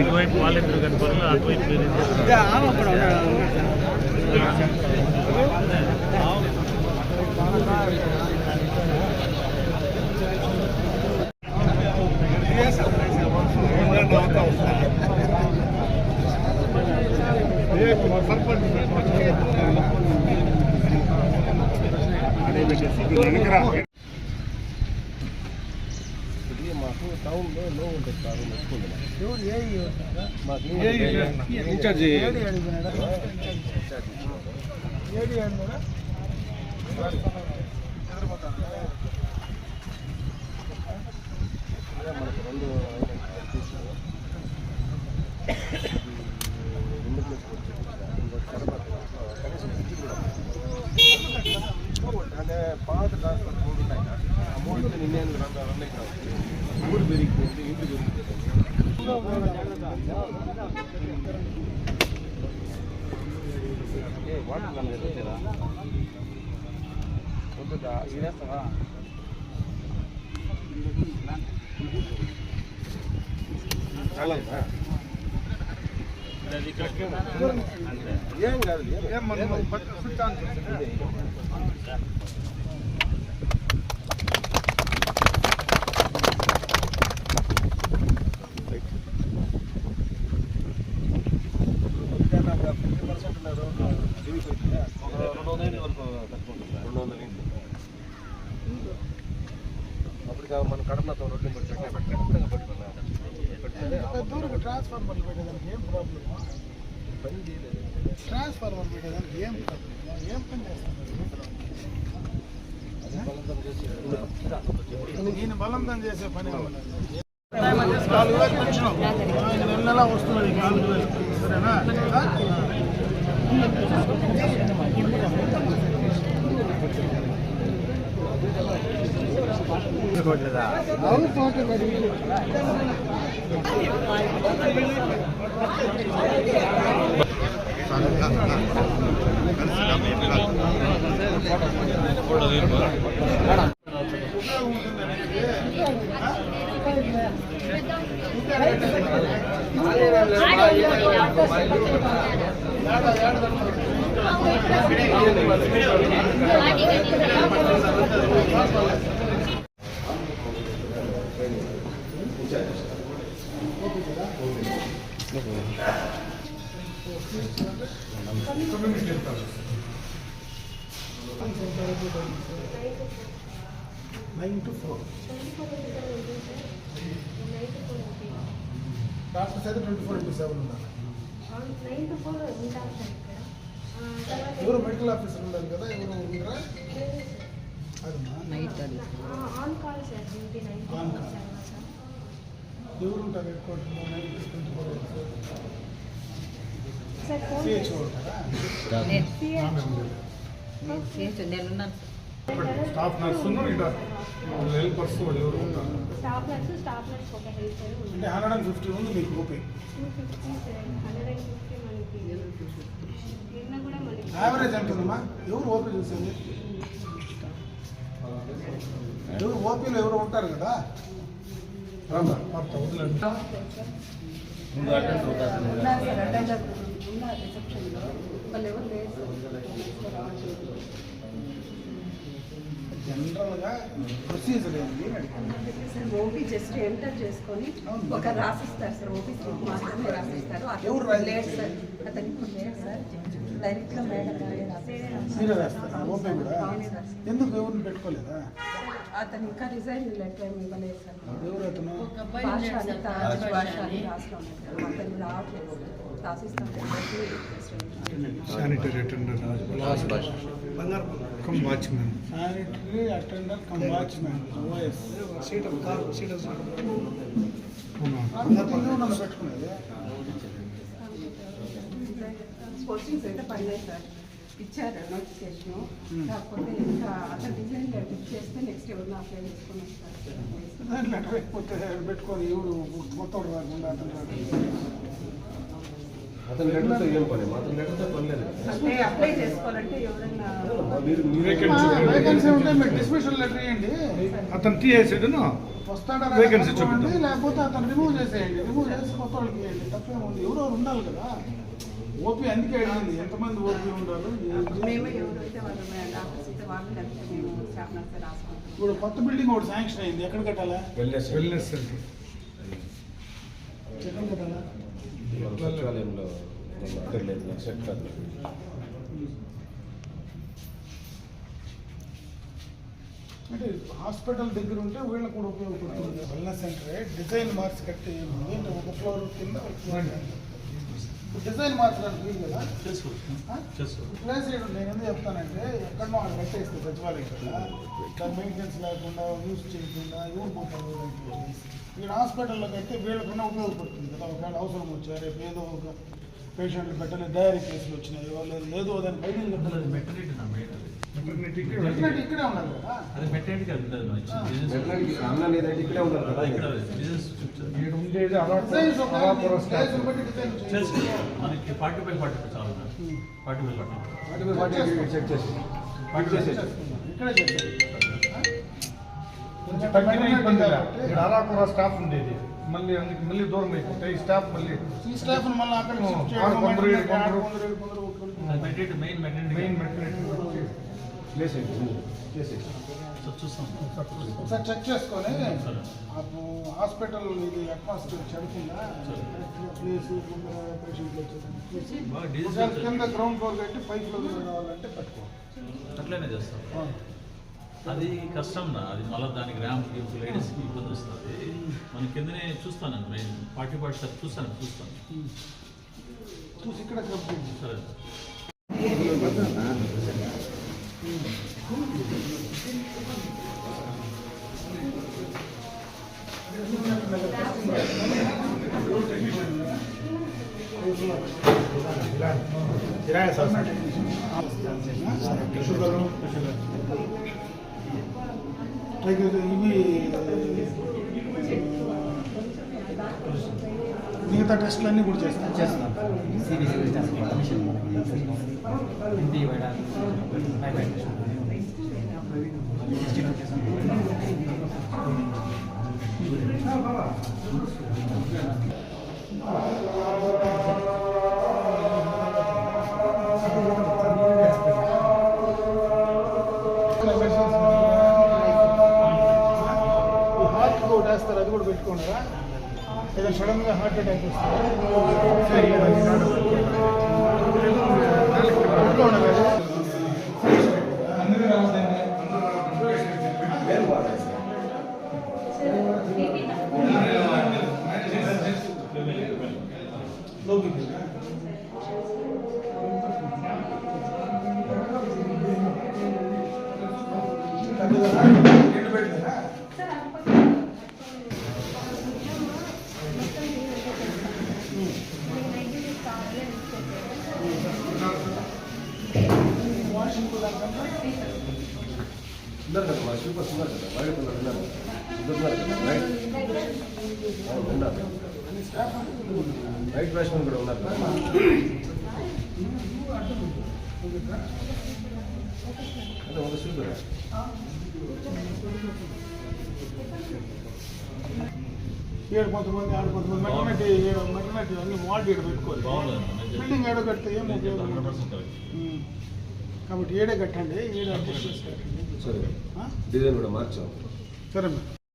ఇటువైపు వాళ్ళిద్దరు కనపడాలి, అటువైపు మాకు టౌన్లో లో ఉంటుంది సార్ మాకు ఇన్ఛార్జి మనకు రెండు అంటే పాత ట్రాన్స్ఫర్ మూడు ఉన్నాయి, ఆ మూడు నిన్నే రన్ అవుతాయి. ఊరు పెరిగిపోయింది, ఇంటి పెరిగిపోతుంది. వాటర్ కలర్ వచ్చేదా వద్దా ఇదేస్తావా? ఏం కాదు, అప్పుడు మన కడపతో రోడ్డు దూరం ట్రాన్స్ఫార్మర్లు పెట్టేదానికి ఏం ప్రాబ్లం? పని చేయలేదు. ట్రాన్స్ఫార్మర్ పెట్టేదానికి ఏం ప్రాబ్లం? ఏం పని చేస్తాను ఈయన బలవంతం చేసే పని నెల వస్తున్నది 4,000 సరేనా? అవును ఫోటో డాక్టర్స్ అయితే 24/7 ఉన్నారు. ఎవరు మెడికల్ ఆఫీసర్ ఉండాలి కదా, ఎవరు ఉండరా? ఎవరు ఉంటారు హెడ్ క్వార్టర్లో? నైట్ 24 స్టాఫ్ నర్సు హెల్పర్స్ ఎవరు ఉంటారు? అంటే 150 ఉంది మీకు ఓపీ. యావరేజ్ ఎంతుందమ్మా? ఎవరు ఓపీ చూసేది? ఎవరు ఓపీలో ఎవరు ఉంటారు కదా? వదిలేదు జనరల్గా ప్రొసీజర్ ఏంటి? ఓపీ జస్ట్ ఎంటర్ చేసుకొని ఒక రాసిస్తారు సార్, ఓపీ స్లిప్ మాత్రమే రాసిస్తారు. ఎవరు లేట్ సార్, అతనికి లేట్ సార్, డైరెక్ట్గా మేడం మీరే రాస్తారా ఓపీ కూడా? ఎందుకు ఎవరిని పెట్టుకోలేదా? అతను ఇంకా రిజైన్ లెటర్ ఏమి ఇవ్వలేదు సార్. ఎవరు అతను? భాష అతను రావట్లేదు, రాసిస్తాం. Sanitary attender cum watchman. Sanitary attender cum watchman OS పెట్టుకునేది. పోస్టింగ్స్ అయితే పడినాయి సార్, ఇచ్చారు నోటిఫికేషన్. కాకపోతే ఇంకా అతను డిజైన్ లెటర్ చేస్తే నెక్స్ట్ ఎవరిని అప్లై చేసుకుని వస్తారు. లెటర్ పెట్టుకొని ఎవరు మొత్తం రాకుండా అతను అతని లెటర్తో ఏం పని అతని లెటర్తో పని లేదు. అంటే అప్లై చేసుకోవాలంటే ఎవరైనా మీరు వేకెన్సీ ఉంటే మీరు డిస్మిషన్ లెటర్ ఇవ్వండి. అతను తీసేసాడును వస్తాడా Vacancy రాకపోతే చూపిద్దాం. లేకపోతే అతను రిమూవ్ చేసేయండి. రిమూవ్ చేసి కొత్త వాళ్ళకి ఇవ్వండి. తప్పేముంది, ఎవరెవరు ఉండాలి కదా. ఓపీ అందుకే అడిగింది ఎంతమంది ఓపీ ఉండాలి. మేము ఎవరైతే వాళ్ళు డాక్టర్స్ అయితే వాళ్ళు లేకపోతే మేము స్టాఫ్ నర్సే రాసుకుంటాం. ఇప్పుడు కొత్త బిల్డింగ్ ఒకటి శాంక్షన్ అయింది. ఎక్కడ కట్టాలా? వెల్నెస్ వెల్నెస్ సెంటర్ ఎక్కడ కట్టాలా? సచివాలయంలో అక్కడ లేదు సెట్ కాదు. అంటే హాస్పిటల్ దగ్గర ఉంటే వీళ్ళకి కూడా ఉపయోగపడుతుంది. వెల్నెస్ సెంటర్ డిజైన్ మార్క్స్ కట్టి ఏంటి ఒక ఫ్లోర్ కింద ఒక ఫ్లోర్ డిజైన్ మార్చడానికి వీలు కదా. ప్లేస్ నేను ఎందుకు చెప్తానంటే ఎక్కడో వాళ్ళు కట్టేస్తే సచివాలయం కదా, దాని మెయింటెనెన్స్ లేకుండా యూజ్ చేయకుండా ఎవరు పోతారు. ఇక్కడ హాస్పిటల్లో కట్టి వీళ్ళకన్నా ఉపయోగపడుతుంది కదా. ఒకవేళ అవసరం వచ్చా రేపు ఏదో ఒక పేషెంట్లు పెట్టలేదు, డైరీ కేసులు వచ్చినాయి, వాళ్ళు లేదో దాన్ని బయటికి కట్టలేదు. మెటర్నిటీ ఇక్కడే ఉండాలి కదా. అన్న లేదంటే ఇక్కడే ఉన్నారు కదా. ఇక్కడ ఉండేది డిజైన్స్ ఒక అలాపురం స్టాఫ్. ప్లేస్ని బట్టి డిజైన్ చేయాలి. మనకి 45 చాలు 45 చెక్ చేసి ఇక్కడే చేయాలి. కొంచెం తగ్గిన ఇబ్బంది లేదు. ఇక్కడ అలాపురం స్టాఫ్ ఉండేది, మళ్ళీ అందుకు మళ్ళీ దూరం అయిపోతాయి. ఈ స్టాఫ్ మళ్ళీ ఈ స్టాఫ్ మళ్ళీ అక్కడ షిఫ్ట్ చేయడం, ఆరు కొందరు, ఏడు కొందరు. మెయిన్ మెయిన్ మెటర్నిటీ ప్లేస్ చేసి చూస్తాం. ఒకసారి చెక్ చేసుకొని హాస్పిటల్ ఇది అట్మాస్ఫియర్ చెడుతుందా, ప్లేస్ పేషెంట్లు వచ్చేది కింద గ్రౌండ్ ఫ్లోర్ కట్టి పై ఫ్లోర్ కావాలంటే కట్టుకోవాలి. అట్లనే చేస్తాం. అది కష్టం నా, అది మళ్ళీ దానికి ర్యాంప్ లేడీస్కి ఇబ్బంది వస్తుంది. మన కిందనే చూస్తాను మెయిన్ 40 చూస్తాను. చూసి ఇక్కడ కంప్లీట్ సరే ఇవి మిగతా టెస్ట్లు అన్నీ కూడా చేస్తాం. హార్ట్ కూడా వేస్తారు, అది కూడా పెట్టుకున్నారా? ఏదైనా సడన్గా హార్ట్ అటాక్ ఉన్నారు కదా మా సూపర్స్ ఉన్నారు కదా, వైట్ ఉన్నారు కదా, వైట్ బ్యాట్స్మెన్ కూడా ఉన్నారు కదా. అదే ఒక సూపర్ ఏడు కొంతమంది ఆడు కొంతమంది మెటర్నిటీ అన్ని వార్డు ఏడు పెట్టుకోవాలి. బిల్డింగ్ ఏడో కడితే ఏం ఉపయోగం? 100% కరెక్ట్. కాబట్టి ఏడే కట్టండి, ఏడు అడ్జస్ట్ చేసి కట్టండి. సరే డిజైన్ కూడా మార్చాం. సరే మేడం.